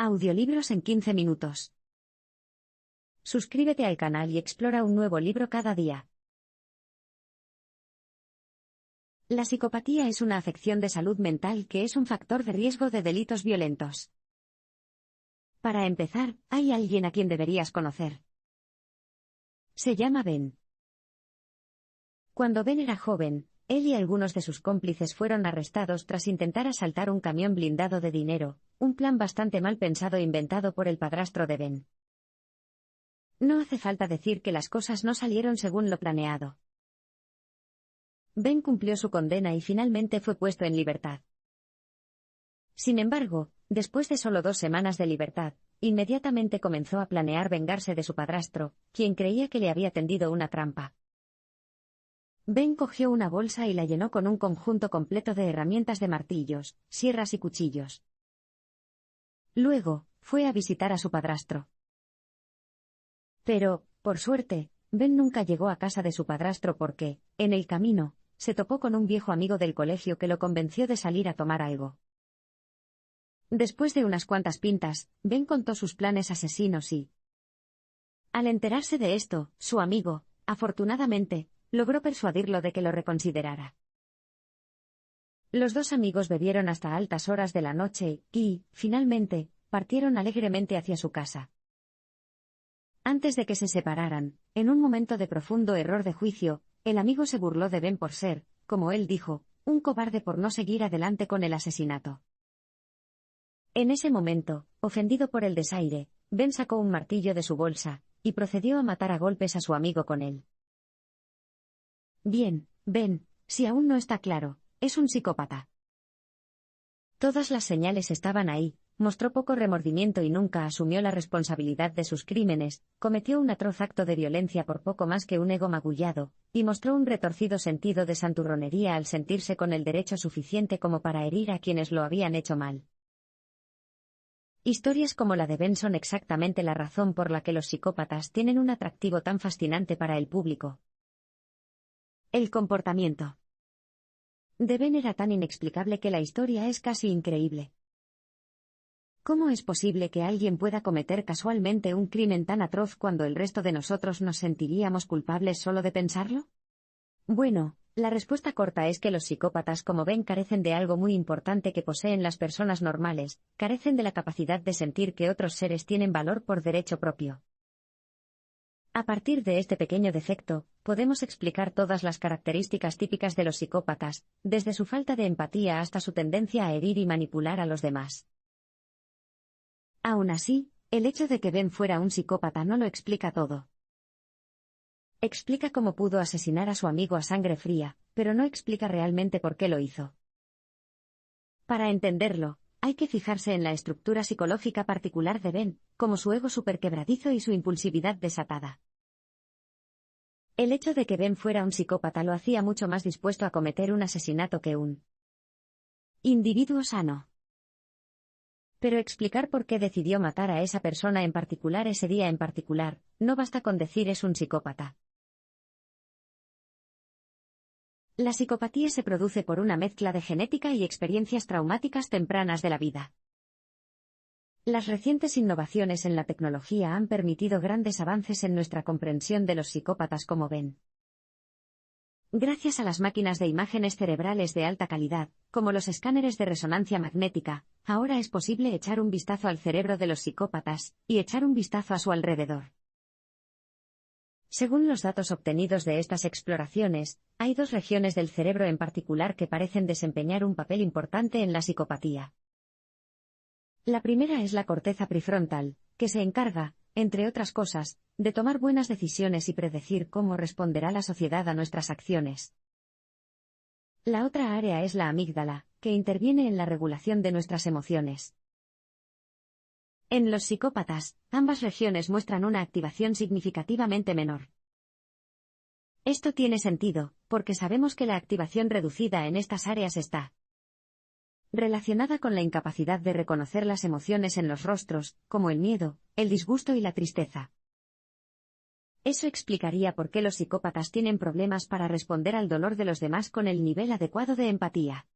Audiolibros en 15 minutos. Suscríbete al canal y explora un nuevo libro cada día. La psicopatía es una afección de salud mental que es un factor de riesgo de delitos violentos. Para empezar, hay alguien a quien deberías conocer. Se llama Ben. Cuando Ben era joven, él y algunos de sus cómplices fueron arrestados tras intentar asaltar un camión blindado de dinero, un plan bastante mal pensado inventado por el padrastro de Ben. No hace falta decir que las cosas no salieron según lo planeado. Ben cumplió su condena y finalmente fue puesto en libertad. Sin embargo, después de solo 2 semanas de libertad, inmediatamente comenzó a planear vengarse de su padrastro, quien creía que le había tendido una trampa. Ben cogió una bolsa y la llenó con un conjunto completo de herramientas de martillos, sierras y cuchillos. Luego, fue a visitar a su padrastro. Pero, por suerte, Ben nunca llegó a casa de su padrastro porque, en el camino, se topó con un viejo amigo del colegio que lo convenció de salir a tomar algo. Después de unas cuantas pintas, Ben contó sus planes asesinos y, al enterarse de esto, su amigo, afortunadamente, logró persuadirlo de que lo reconsiderara. Los 2 amigos bebieron hasta altas horas de la noche y, finalmente, partieron alegremente hacia su casa. Antes de que se separaran, en un momento de profundo error de juicio, el amigo se burló de Ben por ser, como él dijo, un cobarde por no seguir adelante con el asesinato. En ese momento, ofendido por el desaire, Ben sacó un martillo de su bolsa, y procedió a matar a golpes a su amigo con él. Bien, Ben, si aún no está claro, es un psicópata. Todas las señales estaban ahí, mostró poco remordimiento y nunca asumió la responsabilidad de sus crímenes, cometió un atroz acto de violencia por poco más que un ego magullado, y mostró un retorcido sentido de santurronería al sentirse con el derecho suficiente como para herir a quienes lo habían hecho mal. Historias como la de Ben son exactamente la razón por la que los psicópatas tienen un atractivo tan fascinante para el público. El comportamiento de Ben era tan inexplicable que la historia es casi increíble. ¿Cómo es posible que alguien pueda cometer casualmente un crimen tan atroz cuando el resto de nosotros nos sentiríamos culpables solo de pensarlo? Bueno, la respuesta corta es que los psicópatas como Ben carecen de algo muy importante que poseen las personas normales, carecen de la capacidad de sentir que otros seres tienen valor por derecho propio. A partir de este pequeño defecto, podemos explicar todas las características típicas de los psicópatas, desde su falta de empatía hasta su tendencia a herir y manipular a los demás. Aún así, el hecho de que Ben fuera un psicópata no lo explica todo. Explica cómo pudo asesinar a su amigo a sangre fría, pero no explica realmente por qué lo hizo. Para entenderlo, hay que fijarse en la estructura psicológica particular de Ben, como su ego superquebradizo y su impulsividad desatada. El hecho de que Ben fuera un psicópata lo hacía mucho más dispuesto a cometer un asesinato que un individuo sano. Pero explicar por qué decidió matar a esa persona en particular ese día en particular, no basta con decir es un psicópata. La psicopatía se produce por una mezcla de genética y experiencias traumáticas tempranas de la vida. Las recientes innovaciones en la tecnología han permitido grandes avances en nuestra comprensión de los psicópatas como Ben. Gracias a las máquinas de imágenes cerebrales de alta calidad, como los escáneres de resonancia magnética, ahora es posible echar un vistazo al cerebro de los psicópatas, y echar un vistazo a su alrededor. Según los datos obtenidos de estas exploraciones, hay 2 regiones del cerebro en particular que parecen desempeñar un papel importante en la psicopatía. La primera es la corteza prefrontal, que se encarga, entre otras cosas, de tomar buenas decisiones y predecir cómo responderá la sociedad a nuestras acciones. La otra área es la amígdala, que interviene en la regulación de nuestras emociones. En los psicópatas, ambas regiones muestran una activación significativamente menor. Esto tiene sentido, porque sabemos que la activación reducida en estas áreas está relacionada con la incapacidad de reconocer las emociones en los rostros, como el miedo, el disgusto y la tristeza. Eso explicaría por qué los psicópatas tienen problemas para responder al dolor de los demás con el nivel adecuado de empatía.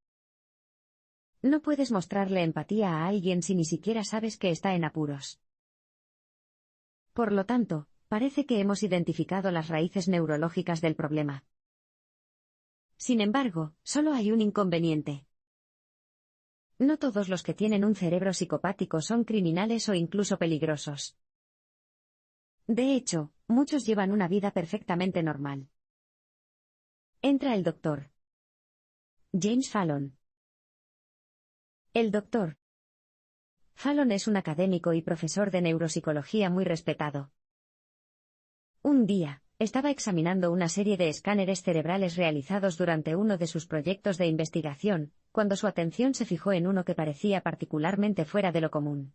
No puedes mostrarle empatía a alguien si ni siquiera sabes que está en apuros. Por lo tanto, parece que hemos identificado las raíces neurológicas del problema. Sin embargo, solo hay un inconveniente. No todos los que tienen un cerebro psicopático son criminales o incluso peligrosos. De hecho, muchos llevan una vida perfectamente normal. Entra el doctor James Fallon. El doctor Fallon es un académico y profesor de neuropsicología muy respetado. Un día, estaba examinando una serie de escáneres cerebrales realizados durante uno de sus proyectos de investigación, cuando su atención se fijó en uno que parecía particularmente fuera de lo común.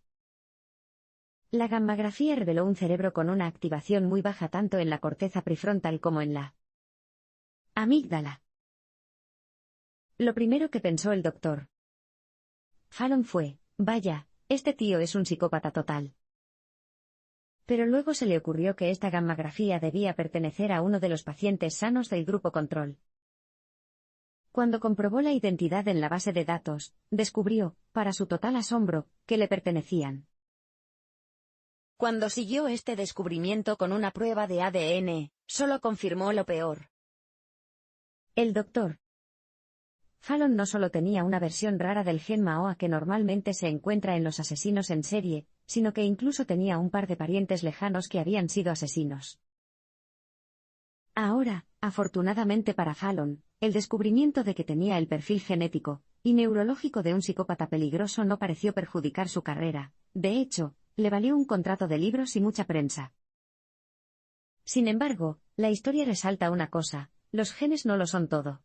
La gammagrafía reveló un cerebro con una activación muy baja tanto en la corteza prefrontal como en la amígdala. Lo primero que pensó el doctor Fallon fue, vaya, este tío es un psicópata total. Pero luego se le ocurrió que esta gammagrafía debía pertenecer a uno de los pacientes sanos del grupo control. Cuando comprobó la identidad en la base de datos, descubrió, para su total asombro, que le pertenecían. Cuando siguió este descubrimiento con una prueba de ADN, solo confirmó lo peor. El doctor Fallon no solo tenía una versión rara del gen MAOA que normalmente se encuentra en los asesinos en serie, sino que incluso tenía un par de parientes lejanos que habían sido asesinos. Ahora, afortunadamente para Fallon, el descubrimiento de que tenía el perfil genético y neurológico de un psicópata peligroso no pareció perjudicar su carrera, de hecho, le valió un contrato de libros y mucha prensa. Sin embargo, la historia resalta una cosa: los genes no lo son todo.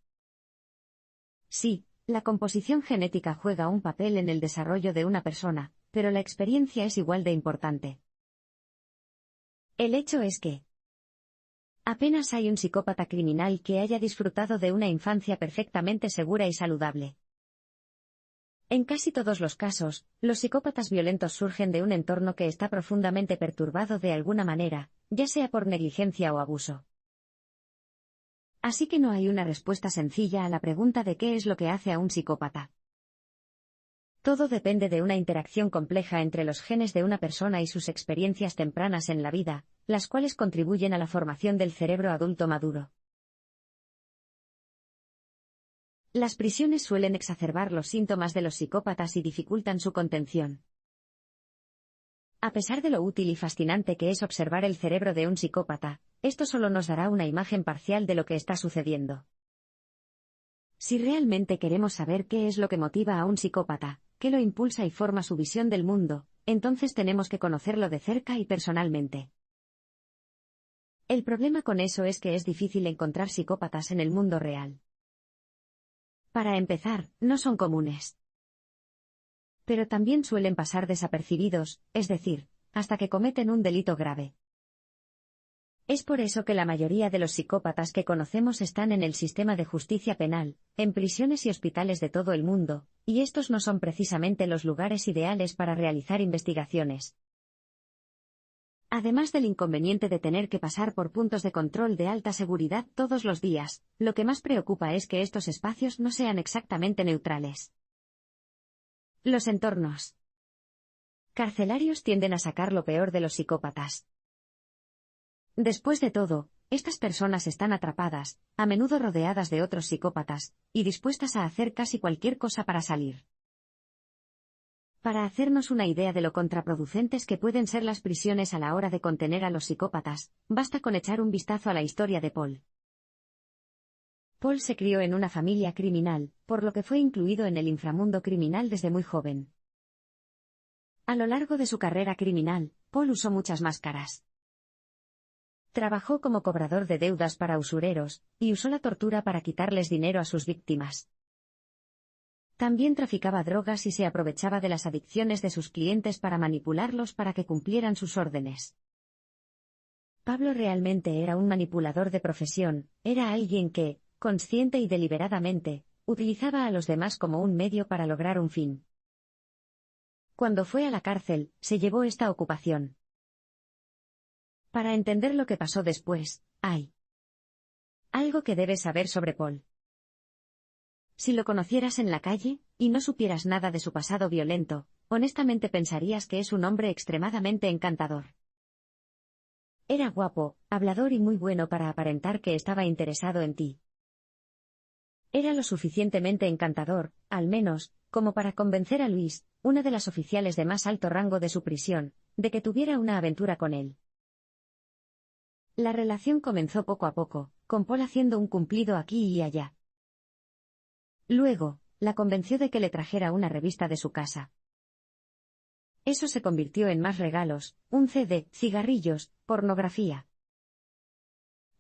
Sí, la composición genética juega un papel en el desarrollo de una persona, pero la experiencia es igual de importante. El hecho es que apenas hay un psicópata criminal que haya disfrutado de una infancia perfectamente segura y saludable. En casi todos los casos, los psicópatas violentos surgen de un entorno que está profundamente perturbado de alguna manera, ya sea por negligencia o abuso. Así que no hay una respuesta sencilla a la pregunta de qué es lo que hace a un psicópata. Todo depende de una interacción compleja entre los genes de una persona y sus experiencias tempranas en la vida, las cuales contribuyen a la formación del cerebro adulto maduro. Las prisiones suelen exacerbar los síntomas de los psicópatas y dificultan su contención. A pesar de lo útil y fascinante que es observar el cerebro de un psicópata, esto solo nos dará una imagen parcial de lo que está sucediendo. Si realmente queremos saber qué es lo que motiva a un psicópata, qué lo impulsa y forma su visión del mundo, entonces tenemos que conocerlo de cerca y personalmente. El problema con eso es que es difícil encontrar psicópatas en el mundo real. Para empezar, no son comunes. Pero también suelen pasar desapercibidos, es decir, hasta que cometen un delito grave. Es por eso que la mayoría de los psicópatas que conocemos están en el sistema de justicia penal, en prisiones y hospitales de todo el mundo, y estos no son precisamente los lugares ideales para realizar investigaciones. Además del inconveniente de tener que pasar por puntos de control de alta seguridad todos los días, lo que más preocupa es que estos espacios no sean exactamente neutrales. Los entornos carcelarios tienden a sacar lo peor de los psicópatas. Después de todo, estas personas están atrapadas, a menudo rodeadas de otros psicópatas, y dispuestas a hacer casi cualquier cosa para salir. Para hacernos una idea de lo contraproducentes que pueden ser las prisiones a la hora de contener a los psicópatas, basta con echar un vistazo a la historia de Paul. Paul se crió en una familia criminal, por lo que fue incluido en el inframundo criminal desde muy joven. A lo largo de su carrera criminal, Paul usó muchas máscaras. Trabajó como cobrador de deudas para usureros, y usó la tortura para quitarles dinero a sus víctimas. También traficaba drogas y se aprovechaba de las adicciones de sus clientes para manipularlos para que cumplieran sus órdenes. Pablo realmente era un manipulador de profesión, era alguien que, consciente y deliberadamente, utilizaba a los demás como un medio para lograr un fin. Cuando fue a la cárcel, se llevó esta ocupación. Para entender lo que pasó después, hay algo que debes saber sobre Paul. Si lo conocieras en la calle, y no supieras nada de su pasado violento, honestamente pensarías que es un hombre extremadamente encantador. Era guapo, hablador y muy bueno para aparentar que estaba interesado en ti. Era lo suficientemente encantador, al menos, como para convencer a Luis, una de las oficiales de más alto rango de su prisión, de que tuviera una aventura con él. La relación comenzó poco a poco, con Paul haciendo un cumplido aquí y allá. Luego, la convenció de que le trajera una revista de su casa. Eso se convirtió en más regalos, un CD, cigarrillos, pornografía.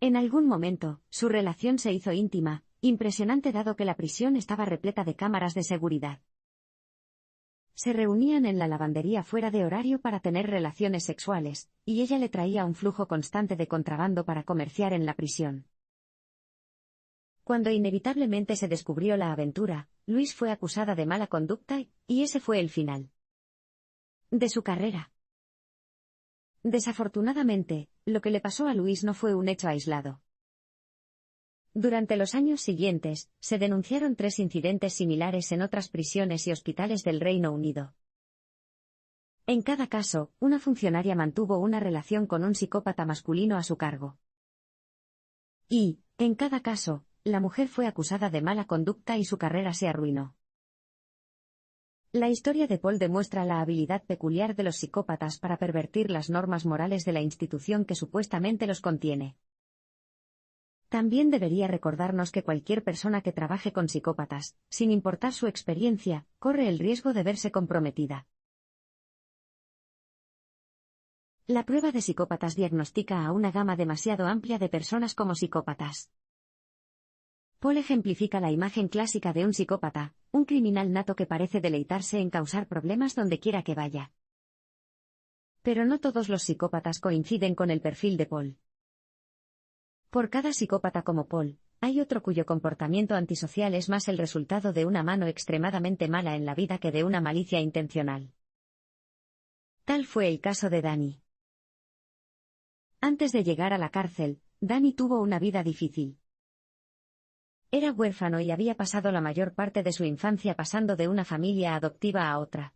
En algún momento, su relación se hizo íntima, impresionante dado que la prisión estaba repleta de cámaras de seguridad. Se reunían en la lavandería fuera de horario para tener relaciones sexuales, y ella le traía un flujo constante de contrabando para comerciar en la prisión. Cuando inevitablemente se descubrió la aventura, Luis fue acusada de mala conducta, y ese fue el final de su carrera. Desafortunadamente, lo que le pasó a Luis no fue un hecho aislado. Durante los años siguientes, se denunciaron 3 incidentes similares en otras prisiones y hospitales del Reino Unido. En cada caso, una funcionaria mantuvo una relación con un psicópata masculino a su cargo. Y, en cada caso, la mujer fue acusada de mala conducta y su carrera se arruinó. La historia de Paul demuestra la habilidad peculiar de los psicópatas para pervertir las normas morales de la institución que supuestamente los contiene. También debería recordarnos que cualquier persona que trabaje con psicópatas, sin importar su experiencia, corre el riesgo de verse comprometida. La prueba de psicópatas diagnostica a una gama demasiado amplia de personas como psicópatas. Paul ejemplifica la imagen clásica de un psicópata, un criminal nato que parece deleitarse en causar problemas donde quiera que vaya. Pero no todos los psicópatas coinciden con el perfil de Paul. Por cada psicópata como Paul, hay otro cuyo comportamiento antisocial es más el resultado de una mano extremadamente mala en la vida que de una malicia intencional. Tal fue el caso de Danny. Antes de llegar a la cárcel, Danny tuvo una vida difícil. Era huérfano y había pasado la mayor parte de su infancia pasando de una familia adoptiva a otra.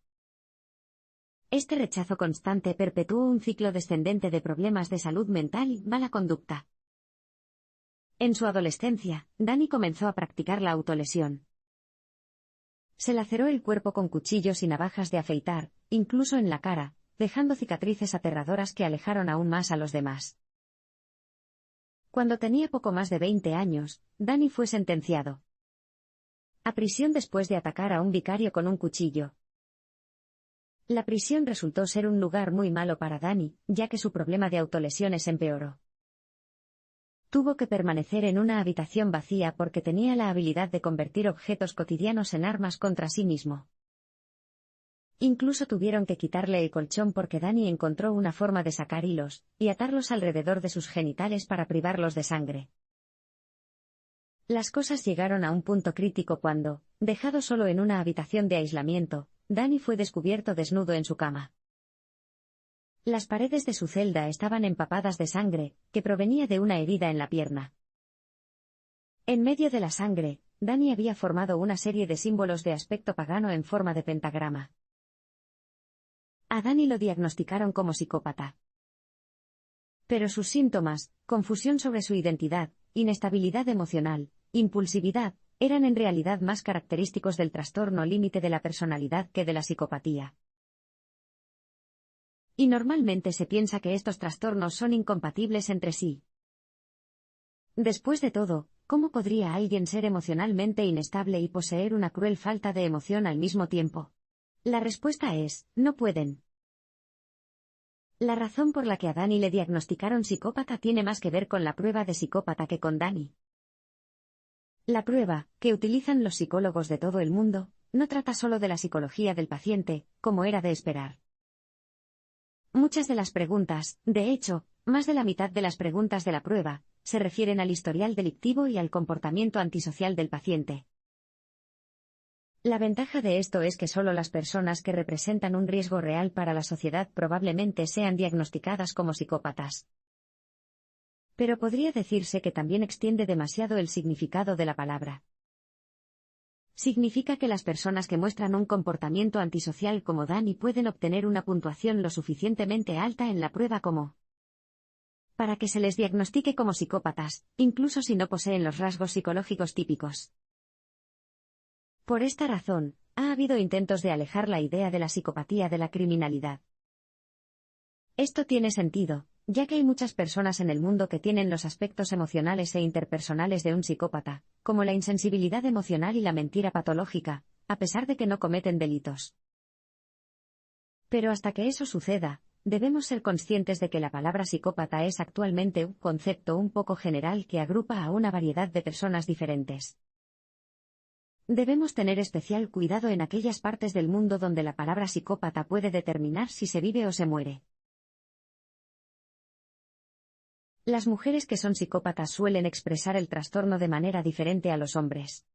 Este rechazo constante perpetuó un ciclo descendente de problemas de salud mental y mala conducta. En su adolescencia, Danny comenzó a practicar la autolesión. Se laceró el cuerpo con cuchillos y navajas de afeitar, incluso en la cara, dejando cicatrices aterradoras que alejaron aún más a los demás. Cuando tenía poco más de 20 años, Danny fue sentenciado a prisión después de atacar a un vicario con un cuchillo. La prisión resultó ser un lugar muy malo para Danny, ya que su problema de autolesiones empeoró. Tuvo que permanecer en una habitación vacía porque tenía la habilidad de convertir objetos cotidianos en armas contra sí mismo. Incluso tuvieron que quitarle el colchón porque Danny encontró una forma de sacar hilos y atarlos alrededor de sus genitales para privarlos de sangre. Las cosas llegaron a un punto crítico cuando, dejado solo en una habitación de aislamiento, Danny fue descubierto desnudo en su cama. Las paredes de su celda estaban empapadas de sangre, que provenía de una herida en la pierna. En medio de la sangre, Danny había formado una serie de símbolos de aspecto pagano en forma de pentagrama. A Danny lo diagnosticaron como psicópata. Pero sus síntomas, confusión sobre su identidad, inestabilidad emocional, impulsividad, eran en realidad más característicos del trastorno límite de la personalidad que de la psicopatía. Y normalmente se piensa que estos trastornos son incompatibles entre sí. Después de todo, ¿cómo podría alguien ser emocionalmente inestable y poseer una cruel falta de emoción al mismo tiempo? La respuesta es, no pueden. La razón por la que a Danny le diagnosticaron psicópata tiene más que ver con la prueba de psicópata que con Danny. La prueba, que utilizan los psicólogos de todo el mundo, no trata solo de la psicología del paciente, como era de esperar. Muchas de las preguntas, de hecho, más de la mitad de las preguntas de la prueba, se refieren al historial delictivo y al comportamiento antisocial del paciente. La ventaja de esto es que solo las personas que representan un riesgo real para la sociedad probablemente sean diagnosticadas como psicópatas. Pero podría decirse que también extiende demasiado el significado de la palabra. Significa que las personas que muestran un comportamiento antisocial como Danny pueden obtener una puntuación lo suficientemente alta en la prueba como para que se les diagnostique como psicópatas, incluso si no poseen los rasgos psicológicos típicos. Por esta razón, ha habido intentos de alejar la idea de la psicopatía de la criminalidad. Esto tiene sentido, ya que hay muchas personas en el mundo que tienen los aspectos emocionales e interpersonales de un psicópata, como la insensibilidad emocional y la mentira patológica, a pesar de que no cometen delitos. Pero hasta que eso suceda, debemos ser conscientes de que la palabra psicópata es actualmente un concepto un poco general que agrupa a una variedad de personas diferentes. Debemos tener especial cuidado en aquellas partes del mundo donde la palabra psicópata puede determinar si se vive o se muere. Las mujeres que son psicópatas suelen expresar el trastorno de manera diferente a los hombres.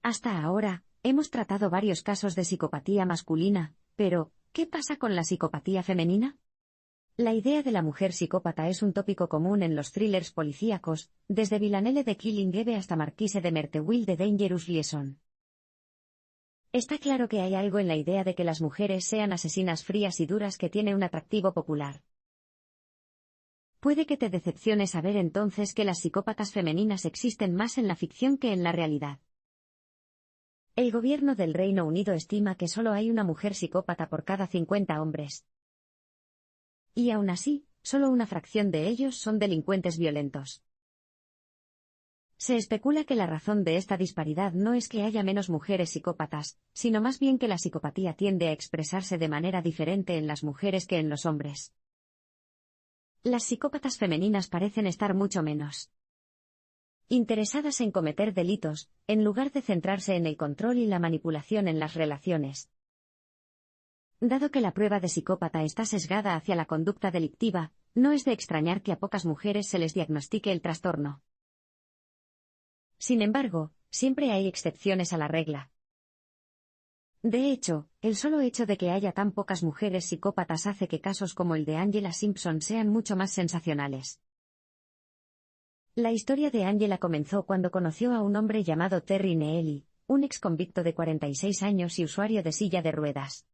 Hasta ahora, hemos tratado varios casos de psicopatía masculina, pero, ¿qué pasa con la psicopatía femenina? La idea de la mujer psicópata es un tópico común en los thrillers policíacos, desde Villanelle de Killing Eve hasta Marquise de Merteuil de Dangerous Liaison. Está claro que hay algo en la idea de que las mujeres sean asesinas frías y duras que tiene un atractivo popular. Puede que te decepcione saber entonces que las psicópatas femeninas existen más en la ficción que en la realidad. El gobierno del Reino Unido estima que solo hay una mujer psicópata por cada 50 hombres. Y aún así, solo una fracción de ellos son delincuentes violentos. Se especula que la razón de esta disparidad no es que haya menos mujeres psicópatas, sino más bien que la psicopatía tiende a expresarse de manera diferente en las mujeres que en los hombres. Las psicópatas femeninas parecen estar mucho menos interesadas en cometer delitos, en lugar de centrarse en el control y la manipulación en las relaciones. Dado que la prueba de psicópata está sesgada hacia la conducta delictiva, no es de extrañar que a pocas mujeres se les diagnostique el trastorno. Sin embargo, siempre hay excepciones a la regla. De hecho, el solo hecho de que haya tan pocas mujeres psicópatas hace que casos como el de Angela Simpson sean mucho más sensacionales. La historia de Angela comenzó cuando conoció a un hombre llamado Terry Neely, un exconvicto de 46 años y usuario de silla de ruedas.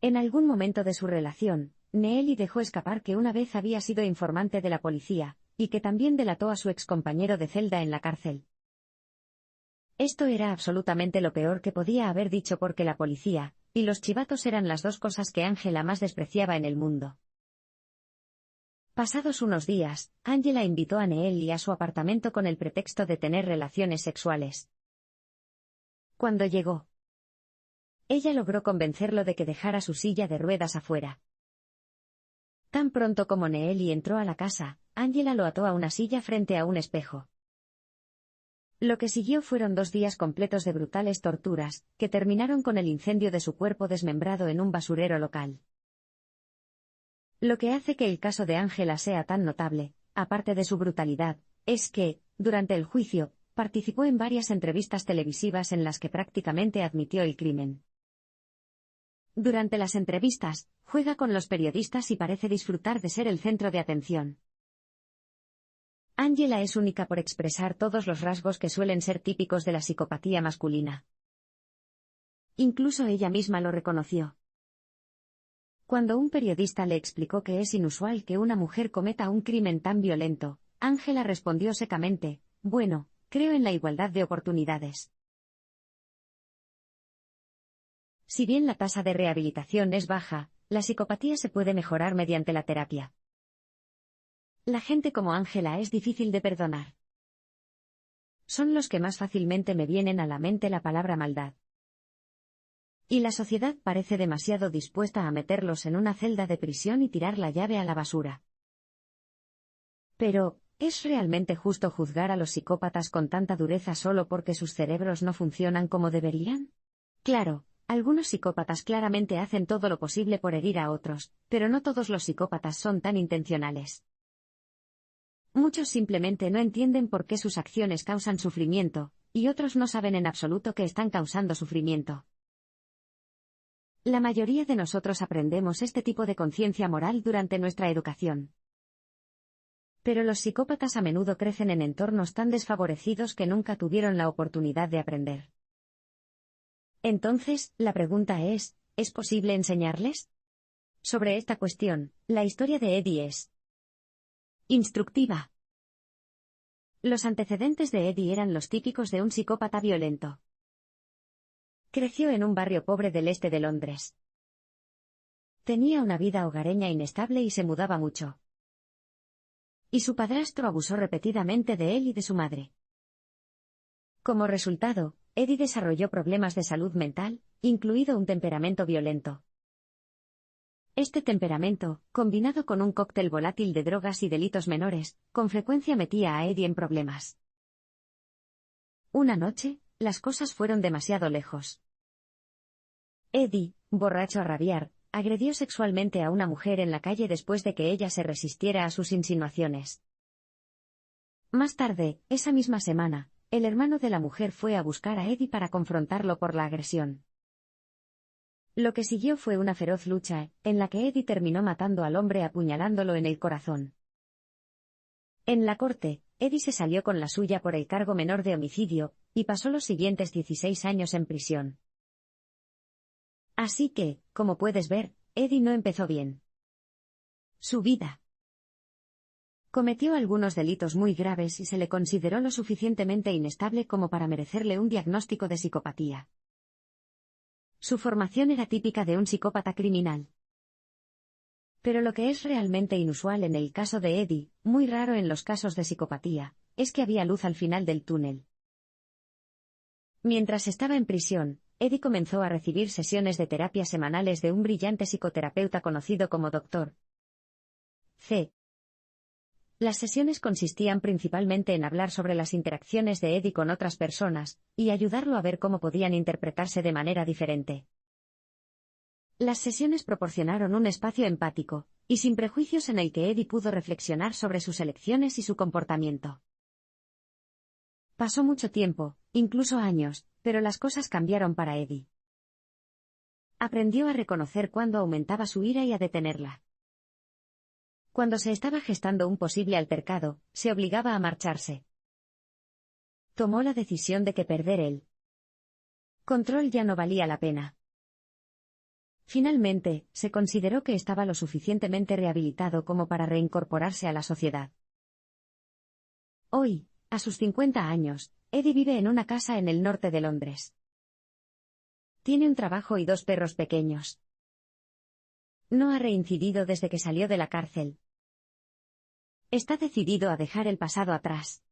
En algún momento de su relación, Neely dejó escapar que una vez había sido informante de la policía, y que también delató a su excompañero de celda en la cárcel. Esto era absolutamente lo peor que podía haber dicho porque la policía y los chivatos eran las dos cosas que Angela más despreciaba en el mundo. Pasados unos días, Angela invitó a Neely a su apartamento con el pretexto de tener relaciones sexuales. Cuando llegó, ella logró convencerlo de que dejara su silla de ruedas afuera. Tan pronto como Neely entró a la casa, Angela lo ató a una silla frente a un espejo. Lo que siguió fueron 2 días completos de brutales torturas, que terminaron con el incendio de su cuerpo desmembrado en un basurero local. Lo que hace que el caso de Angela sea tan notable, aparte de su brutalidad, es que, durante el juicio, participó en varias entrevistas televisivas en las que prácticamente admitió el crimen. Durante las entrevistas, juega con los periodistas y parece disfrutar de ser el centro de atención. Angela es única por expresar todos los rasgos que suelen ser típicos de la psicopatía masculina. Incluso ella misma lo reconoció. Cuando un periodista le explicó que es inusual que una mujer cometa un crimen tan violento, Angela respondió secamente: bueno, creo en la igualdad de oportunidades. Si bien la tasa de rehabilitación es baja, la psicopatía se puede mejorar mediante la terapia. La gente como Angela es difícil de perdonar. Son los que más fácilmente me vienen a la mente la palabra maldad. Y la sociedad parece demasiado dispuesta a meterlos en una celda de prisión y tirar la llave a la basura. Pero, ¿es realmente justo juzgar a los psicópatas con tanta dureza solo porque sus cerebros no funcionan como deberían? Claro, algunos psicópatas claramente hacen todo lo posible por herir a otros, pero no todos los psicópatas son tan intencionales. Muchos simplemente no entienden por qué sus acciones causan sufrimiento, y otros no saben en absoluto que están causando sufrimiento. La mayoría de nosotros aprendemos este tipo de conciencia moral durante nuestra educación. Pero los psicópatas a menudo crecen en entornos tan desfavorecidos que nunca tuvieron la oportunidad de aprender. Entonces, la pregunta ¿es posible enseñarles? Sobre esta cuestión, la historia de Eddie es instructiva. Los antecedentes de Eddie eran los típicos de un psicópata violento. Creció en un barrio pobre del este de Londres. Tenía una vida hogareña inestable y se mudaba mucho. Y su padrastro abusó repetidamente de él y de su madre. Como resultado, Eddie desarrolló problemas de salud mental, incluido un temperamento violento. Este temperamento, combinado con un cóctel volátil de drogas y delitos menores, con frecuencia metía a Eddie en problemas. Una noche, las cosas fueron demasiado lejos. Eddie, borracho a rabiar, agredió sexualmente a una mujer en la calle después de que ella se resistiera a sus insinuaciones. Más tarde, esa misma semana, el hermano de la mujer fue a buscar a Eddie para confrontarlo por la agresión. Lo que siguió fue una feroz lucha, en la que Eddie terminó matando al hombre apuñalándolo en el corazón. En la corte, Eddie se salió con la suya por el cargo menor de homicidio, y pasó los siguientes 16 años en prisión. Así que, como puedes ver, Eddie no empezó bien su vida. Cometió algunos delitos muy graves y se le consideró lo suficientemente inestable como para merecerle un diagnóstico de psicopatía. Su formación era típica de un psicópata criminal. Pero lo que es realmente inusual en el caso de Eddie, muy raro en los casos de psicopatía, es que había luz al final del túnel. Mientras estaba en prisión, Eddie comenzó a recibir sesiones de terapia semanales de un brillante psicoterapeuta conocido como Dr. C. Las sesiones consistían principalmente en hablar sobre las interacciones de Eddie con otras personas, y ayudarlo a ver cómo podían interpretarse de manera diferente. Las sesiones proporcionaron un espacio empático, y sin prejuicios en el que Eddie pudo reflexionar sobre sus elecciones y su comportamiento. Pasó mucho tiempo, incluso años, pero las cosas cambiaron para Eddie. Aprendió a reconocer cuándo aumentaba su ira y a detenerla. Cuando se estaba gestando un posible altercado, se obligaba a marcharse. Tomó la decisión de que perder el control ya no valía la pena. Finalmente, se consideró que estaba lo suficientemente rehabilitado como para reincorporarse a la sociedad. Hoy, a sus 50 años, Eddie vive en una casa en el norte de Londres. Tiene un trabajo y 2 perros pequeños. No ha reincidido desde que salió de la cárcel. Está decidido a dejar el pasado atrás.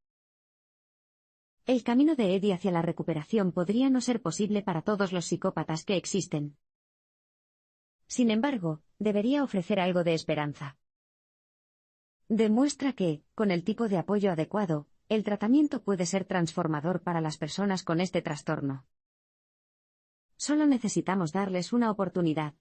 El camino de Eddie hacia la recuperación podría no ser posible para todos los psicópatas que existen. Sin embargo, debería ofrecer algo de esperanza. Demuestra que, con el tipo de apoyo adecuado, el tratamiento puede ser transformador para las personas con este trastorno. Solo necesitamos darles una oportunidad.